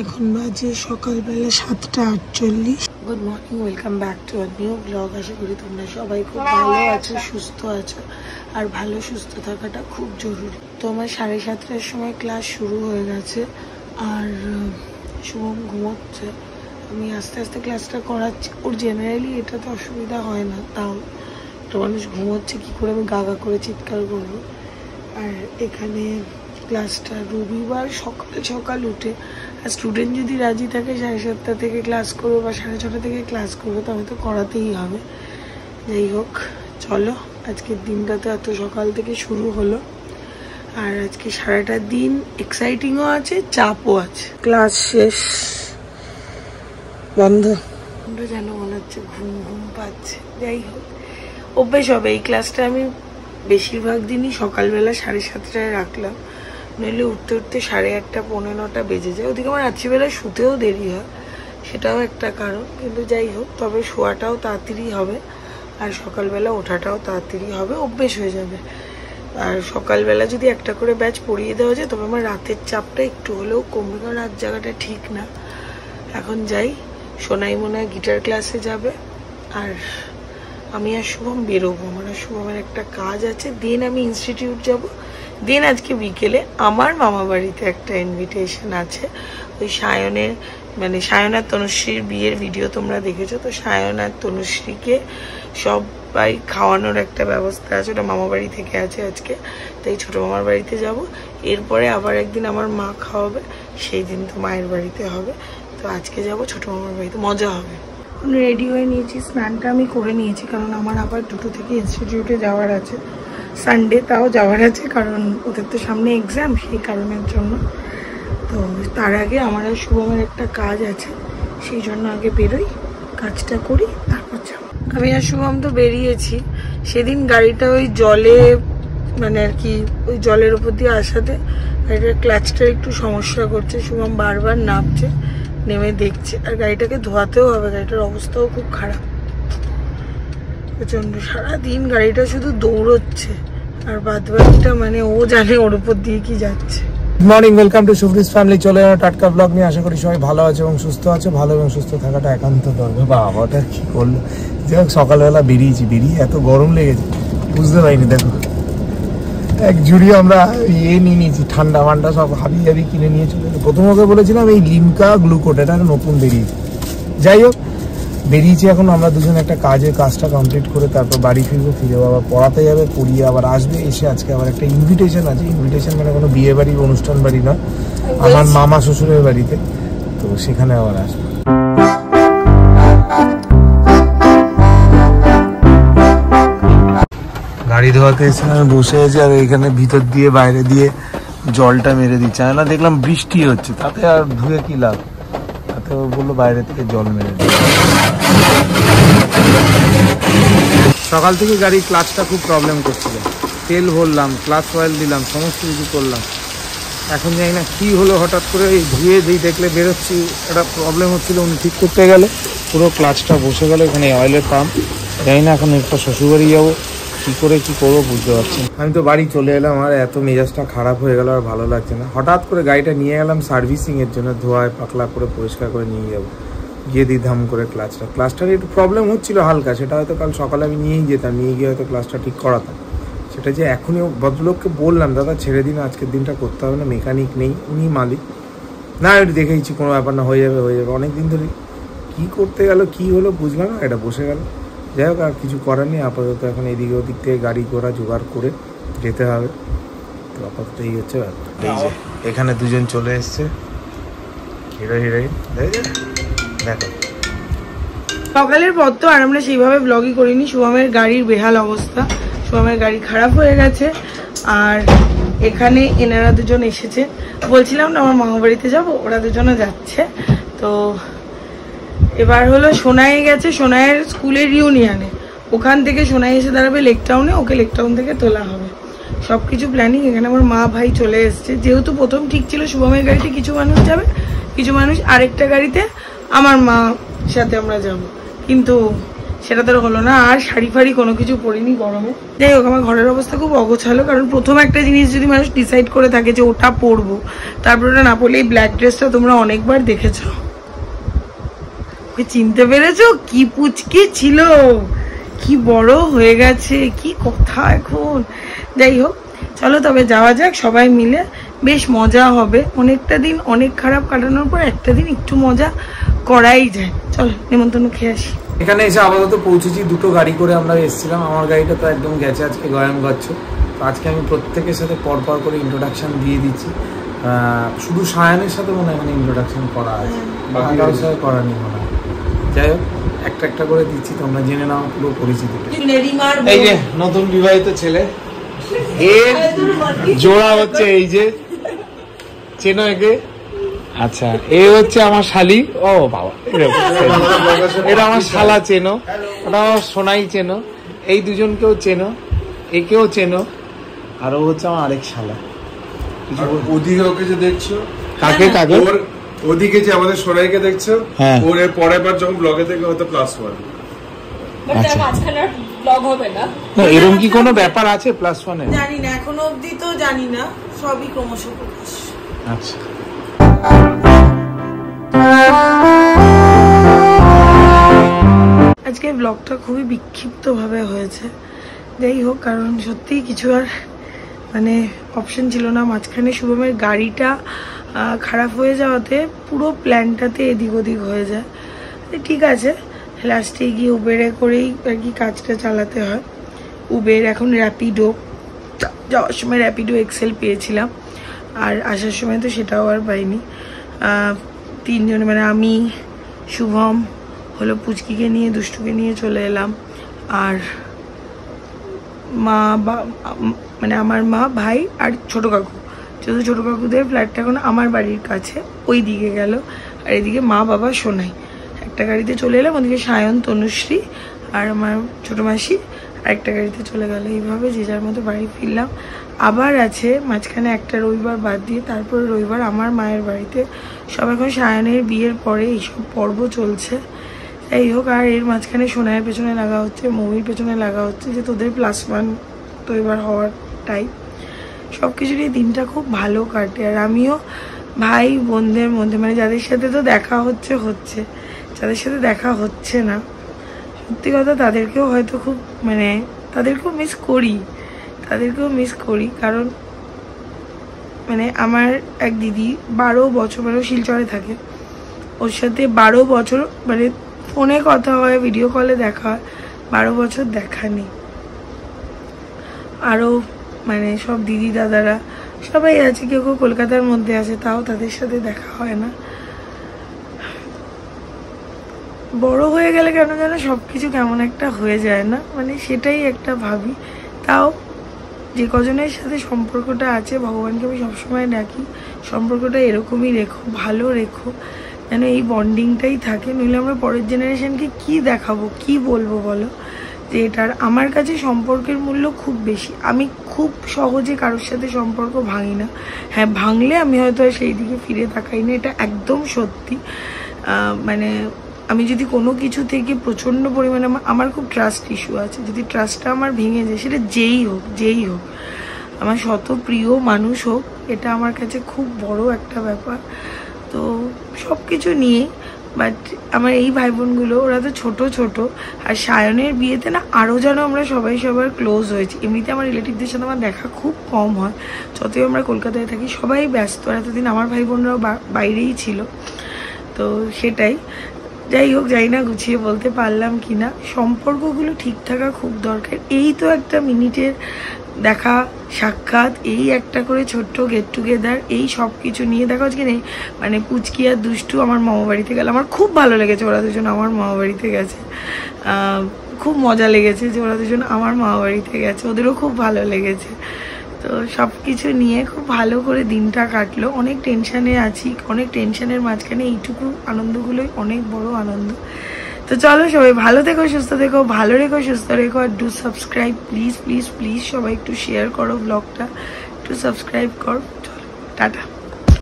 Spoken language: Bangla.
এখন বাজে সকালবেলা 7:48। Good morning, welcome back to a new blog. আশা করি তোমরা সবাই খুব ভালো আছো, সুস্থ আছো। আর ভালো সুস্থ থাকাটা খুব জরুরি। তো আমার 7:30টার সময় ক্লাস শুরু হয়ে গেছে আর শুভম ঘুমোচ্ছে। আমি আস্তে আস্তে ক্লাসটা করাচ্ছি। ওর জেনারেলি এটাতে অসুবিধা হয় না, তাও একটা মানুষ ঘুমোচ্ছে কি করে আমি গাগা করে চিৎকার করবো। আর এখানে ক্লাসটা রবিবার সকাল সকাল উঠে, আর স্টুডেন্ট যদি রাজি থাকে 7:30 থেকে ক্লাস করবো বা 6:30 থেকে ক্লাস করবো, তবে তো করাতেই হবে। যাই হোক, চলো আজকের দিনটা তো এত সকাল থেকে শুরু হলো। আর আজকে সারাটা দিন এক্সাইটিংও আছে, চাপও আছে। ক্লাস শেষ, বন্ধ যেন মনে হচ্ছে ঘুম ঘুম পাচ্ছে। যাই হোক, অভ্যেস হবে। এই ক্লাসটা আমি বেশিরভাগ দিনই সকালবেলা 7:30টায় রাখলাম, নইলে উঠতে উঠতে 8:30 পৌনে 9টা বেজে যায়। ওদিকে আমার রাত্রিবেলা শুতেও দেরি হয়, সেটাও একটা কারণ। কিন্তু যাই হোক, তবে শোয়াটাও তাড়াতাড়ি হবে আর সকালবেলা ওঠাটাও তাড়াতাড়ি হবে, অভ্যেস হয়ে যাবে। আর সকালবেলা যদি একটা করে ব্যাচ পড়িয়ে দেওয়া যায়, তবে আমার রাতের চাপটা একটু হলেও কমবে, কারণ রাত জায়গাটা ঠিক না। এখন যাই, সোনাই মনে হয় গিটার ক্লাসে যাবে আর আমি আর শুভম বেরোবো। আমার আর শুভমের একটা কাজ আছে, দেন আমি ইনস্টিটিউট যাব। দেন আজকে বিকেলে আমার মামা বাড়িতে একটা ইনভিটেশন আছে। ওই সায়নের সায়ন আর তনুশ্রীর বিয়ের ভিডিও তোমরা দেখেছো, তো সায়ন আর তনুশ্রীকে সবাই খাওয়ানোর একটা ব্যবস্থা আছে, ওটা মামা বাড়ি থেকে আছে আজকে। তাই ছোটো মামার বাড়িতে যাব। এরপরে আবার একদিন আমার মা খাওয়াবে, সেই দিন তো মায়ের বাড়িতে হবে। তো আজকে যাব ছোটো মামার বাড়িতে, মজা হবে। রেডি হয়ে নিয়েছি, স্নানটা আমি করে নিয়েছি, কারণ আমার আবার 2টো থেকে ইনস্টিটিউটে যাওয়ার আছে। সানডে তাও যাওয়ার আছে, কারণ ওদের তো সামনে এক্সাম, সেই কারণের জন্য। তো তার আগে আমার আর শুভমের একটা কাজ আছে, সেই জন্য আগে বেরোই, কাজটা করি, তারপর যাবো। আমি আর শুভম তো বেরিয়েছি। সেদিন গাড়িটা ওই জলে আর কি ওই জলের উপর দিয়ে আসাতে গাড়িটার ক্লাচটা একটু সমস্যা করছে। শুভম বারবার নামছে, নেমে দেখছে। আর গাড়িটাকে ধোয়াতেও হবে, গাড়িটার অবস্থাও খুব খারাপ প্রচন্ড। সারাদিন গাড়িটা শুধু দৌড়চ্ছে, আর বাদ বাকিটা ও জানে ওর উপর দিয়ে কি যাচ্ছে। গুড মর্নিং, ওয়েলকাম টু সুফরিস ফ্যামিলি। চলে এলো টাটকা ব্লগ নিয়ে। আশা করি সবাই ভালো আছে এবং সুস্থ আছে। ভালো এবং সুস্থ থাকাটা একান্ত দরকার। বাবাটা কি করলো! যাই হোক, সকালবেলা বেরিয়ে এত গরম লেগেছে বুঝতে পারিনি। দেখো, এক জুড়ি আমরা নিয়ে নিয়েছি, ঠান্ডা মান্ডা সব হাবি কিনে নিয়ে চলে। প্রথম ওকে বলেছিলাম এই লিমকা গ্লুকোড, এটা নতুন বেরিয়েছে। যাই হোক, বেরিয়েছি। এখন আমরা দুজন একটা কাজটা কমপ্লিট করে তারপর বাড়ি ফিরবো। ফিরে আবার পড়াতে যাবে, পড়িয়ে আবার আসবে। এসে আজকে আবার একটা ইনভিটেশন আছে। ইনভিটেশন কোনো বিয়ে বাড়ি অনুষ্ঠান বাড়ি নয়, আমার মামা শ্বশুরের বাড়িতে। তো সেখানে আবার আসবে। গাড়ি ধোয়াতে এসে আমি বসে আছি, আর এইখানে ভিতর দিয়ে বাইরে দিয়ে জলটা মেরে দিচ্ছে। না দেখলাম বৃষ্টি হচ্ছে, তাতে আর ধুয়ে কি লাভ। তাতে ও বললো বাইরে থেকে জল মেরে দিচ্ছে। সকাল থেকে গাড়ির ক্লাচটা খুব প্রবলেম করছিল। তেল ভরলাম, ক্লাচ অয়েল দিলাম, সমস্ত কিছু করলাম। এখন জানি না কি হলো, হঠাৎ করে ধুয়ে দেখলে বেরোচ্ছি একটা প্রবলেম হচ্ছিল। উনি ঠিক করতে গেলে পুরো ক্লাচটা বসে গেল। এখানে অয়েলের পাম্প, জানি না এখন একটা শ্বশুরবাড়ি যাবো, কি করে কি করবো বুঝতে পারছি। আমি তো বাড়ি চলে এলাম, আর এত মেজাজটা খারাপ হয়ে গেল, আর ভালো লাগছে না। হঠাৎ করে গাড়িটা নিয়ে গেলাম সার্ভিসিংয়ের জন্য, ধোয়ায় পাকলা করে পরিষ্কার করে নিয়ে যাবো। গিয়ে দিধাম করে ক্লাচটার একটু প্রবলেম হচ্ছিল হালকা, সেটা হয়তো কাল সকালে আমি নিয়েই যেতাম, নিয়ে গিয়ে হয়তো ক্লাচটা ঠিক করাতাম। সেটা যে এখনই ভদ্রলোককে বললাম, দাদা ছেড়ে দিন, আজকের দিনটা করতে হবে না, মেকানিক নেই, উনি মালিক। না একটু দেখেইছি, কোনো ব্যাপার না, হয়ে যাবে। অনেক দিন ধরে কী করতে গেল, কী হলো বুঝলাম না, এটা বসে গেল। যাই হোক, আর কিছু করার নেই। আপাতত এখন এদিকে ওদিক থেকে গাড়ি ঘোড়া জোগাড় করে যেতে হবে। তো আপাতত এই হচ্ছে ব্যাপার। এই যে এখানে দুজন চলে এসছে, হিরো হিরোইন। দেখো, সকালের পর তো আর আমরা সেইভাবে ব্লগই করিনি। শুভমের গাড়ির বেহাল অবস্থা, শুভমের গাড়ি খারাপ হয়ে গেছে। আর এখানে এনারা দুজন এসেছে, বলছিলাম না আমার মামা বাড়িতে যাবো, ওরা দুজনে যাচ্ছে। তো এবার হলো সোনাই গেছে, সোনাইয়ের স্কুলের ইউনিয়নে, ওখান থেকে সোনাই এসে দাঁড়াবে লেক টাউনে, ওকে লেক টাউন থেকে তোলা হবে। সবকিছু প্ল্যানিং। এখানে আমার মা ভাই চলে এসছে। যেহেতু প্রথম ঠিক ছিল শুভমের গাড়িতে কিছু মানুষ যাবে, কিছু মানুষ আরেকটা গাড়িতে আমার মা সাথে আমরা যাব, কিন্তু সেটা তো হলো না। আর শাড়ি ফাড়ি কোনো কিছু পরিনি গরমে। যাই হোক, আমার ঘরের অবস্থা খুব অগোছালো, কারণ প্রথম একটা জিনিস যদি মানুষ ডিসাইড করে থাকে যে ওটা পরবো, তারপর ওটা না পরলে এই ব্ল্যাক ড্রেসটা তোমরা অনেকবার দেখেছো। চিনতে পেরেছো? কি পুচকি ছিল, কি বড় হয়ে গেছে, কি কথা এখন। যাই হোক, চলো তবে যাওয়া যাক সবাই মিলে, বেশ মজা হবে। অনেকটা দিন অনেক খারাপ কাটানোর পর একটা দিন একটু মজা করাই যায়। চলো নেমন্তন্ন খেয়ে আসি। এখানে এসে আপাতত পৌঁছেছি, দুটো গাড়ি করে আমরা এসেছিলাম। আমার গাড়িটা তো একদম গেছে আজকে গয়ামগচ্ছ। তো আজকে আমি প্রত্যেকের সাথে পরপর করে ইন্ট্রোডাকশন দিয়ে দিচ্ছি। শুধু সায়নের সাথে মনে হয় এখানে ইন্ট্রোডাকশন করা আছে, বাকি কারোর সাথে করা নেই মনে হয়। যাই হোক, একটা একটা করে দিচ্ছি, তোমরা জেনে নাও পুরো পরিচিতিটা। এই যে নতুন বিবাহিত ছেলে, এর জোড়া হচ্ছে এই যে, চেনো একে? আচ্ছা, এ হচ্ছে আমার শালি। ও বাবা, এটা আমার শালা চেনো, ওটা আমার সোনাই চেনো, এই দুজনকেও চেনো, একেও চেনো, আর ও হচ্ছে আমার আরেক শালা। ওদিকে ওকে যে দেখছো, কাকে কাকে? ওদিকে যে আমাদের সোনাইকে দেখছো, ওর এর পরের বার যখন ব্লগে থেকে হয়তো +1। এরকম কি কোনো ব্যাপার আছে +1-এ? জানি না, এখনো অবধি তো জানি না, সবই ক্রমশ প্রকাশ। আচ্ছা, আজকে ব্লগটা খুবই বিক্ষিপ্ত ভাবে হয়েছে। যাই হোক, কারণ সত্যি কিছু আর মানে অপশন ছিল না। মাঝখানে শুভমের গাড়িটা খারাপ হয়ে যাওয়াতে পুরো প্ল্যানটাতে এদিক ওদিক হয়ে যায়। ঠিক আছে, লাস্টে গিয়ে উবেরে করেই আর কি কাজটা চালাতে হয়। উবের, এখন র্যাপিডো, যাওয়ার সময় র্যাপিডো এক্সেল পেয়েছিলাম, আর আসার সময় তো সেটাও আর পাইনি। তিনজনে মানে আমি, শুভম হলো, পুচকিকে নিয়ে, দুষ্টুকে নিয়ে চলে এলাম। আর মা মানে আমার মা, ভাই আর ছোট কাকু, যেহেতু ছোট কাকুদের ফ্ল্যাটটা এখন আমার বাড়ির কাছে, ওই দিকে গেল। আর এদিকে মা, বাবা, সোনাই একটা গাড়িতে চলে এলাম। ওদিকে সায়ন, তনুশ্রী আর আমার ছোট মাসি আরেকটা গাড়িতে চলে গেল। এইভাবে যে যার মতো বাড়ি ফিরলাম। আবার আছে মাঝখানে একটা রবিবার বাদ দিয়ে, তারপর রবিবার আমার মায়ের বাড়িতে। সব এখন সায়নের বিয়ের পরে এইসব পর্ব চলছে। যাই হোক, আর এর মাঝখানে সোনাইয়ের পেছনে লাগা হচ্ছে, মৌমির পেছনে লাগা হচ্ছে যে তোদের +1 তো এবার হওয়ার টাইম। সব কিছুরই দিনটা খুব ভালো কাটে। আর আমিও ভাই বোনদের মধ্যে মানে যাদের সাথে তো দেখা হচ্ছে, যাদের সাথে দেখা হচ্ছে না, সত্যি কথা তাদেরকেও হয়তো খুব মানে তাদেরকেও মিস করি। কারণ মানে আমার এক দিদি 12 বছর, মানে শিলচরে থাকে, ওর সাথে 12 বছর মানে ফোনে কথা হয়, ভিডিও কলে দেখা হয়, 12 বছর দেখা নেই। আরও মানে সব দিদি দাদারা সবাই আছে, কেউ কেউ কলকাতার মধ্যে আছে, তাও তাদের সাথে দেখা হয় না। বড় হয়ে গেলে কেন যেন সবকিছু কেমন একটা হয়ে যায় না, মানে সেটাই একটা ভাবি। তাও যে কজনের সাথে সম্পর্কটা আছে, ভগবানকে আমি সবসময় ডাকি সম্পর্কটা এরকমই রেখো, ভালো রেখো, যেন এই বন্ডিংটাই থাকে। নইলে আমরা পরের জেনারেশনকে কি দেখাবো, কি বলবো বলো? যে এটার আমার কাছে সম্পর্কের মূল্য খুব বেশি। আমি খুব সহজে কারোর সাথে সম্পর্ক ভাঙি না। হ্যাঁ, ভাঙলে আমি হয়তো সেই দিকে ফিরে তাকাই না, এটা একদম সত্যি। মানে আমি যদি কোনো কিছু থেকে প্রচণ্ড পরিমাণে আমার খুব ট্রাস্ট ইস্যু আছে, যদি ট্রাস্টটা আমার ভেঙে যায়, সেটা যেই হোক, আমার শত প্রিয় মানুষ হোক, এটা আমার কাছে খুব বড় একটা ব্যাপার। তো সব কিছু নিয়ে বাট আমার এই ভাই বোনগুলো, ওরা তো ছোট, আর সায়নের বিয়েতে না আরও যেন আমরা সবার ক্লোজ হয়েছি। এমনিতে আমার রিলেটিভদের সাথে আমার দেখা খুব কম হয়, যতই আমরা কলকাতায় থাকি, সবাই ব্যস্ত। আর এতদিন আমার ভাই বোনরাও বাইরেই ছিল, তো সেটাই। যাই হোক, যাই না গুছিয়ে বলতে পারলাম কিনা, সম্পর্কগুলো ঠিক থাকা খুব দরকার। এই তো একটা মিনিটের দেখা সাক্ষাৎ, এই একটা করে ছোট্ট গেট টুগেদার, এই সব কিছু নিয়ে দেখা আজকে নেই। মানে পুচকি আর দুষ্টু আমার মামা বাড়িতে গেল, আমার খুব ভালো লেগেছে ওরা দুজন আমার মামা বাড়িতে গেছে। খুব মজা লেগেছে যে ওরা দুজন আমার মামা বাড়িতে গেছে, ওদেরও খুব ভালো লেগেছে। তো সব কিছু নিয়ে খুব ভালো করে দিনটা কাটলো। অনেক টেনশানে আছি, অনেক টেনশানের মাঝখানে এইটুকু আনন্দগুলোই অনেক বড় আনন্দ। তো চলো সবাই ভালো থেকো, সুস্থ থেকো, ভালো রেখো, সুস্থ রেখো। আর ডু সাবস্ক্রাইব প্লিজ সবাই একটু শেয়ার করো ব্লগটা, একটু সাবস্ক্রাইব করো। চলো টাটা।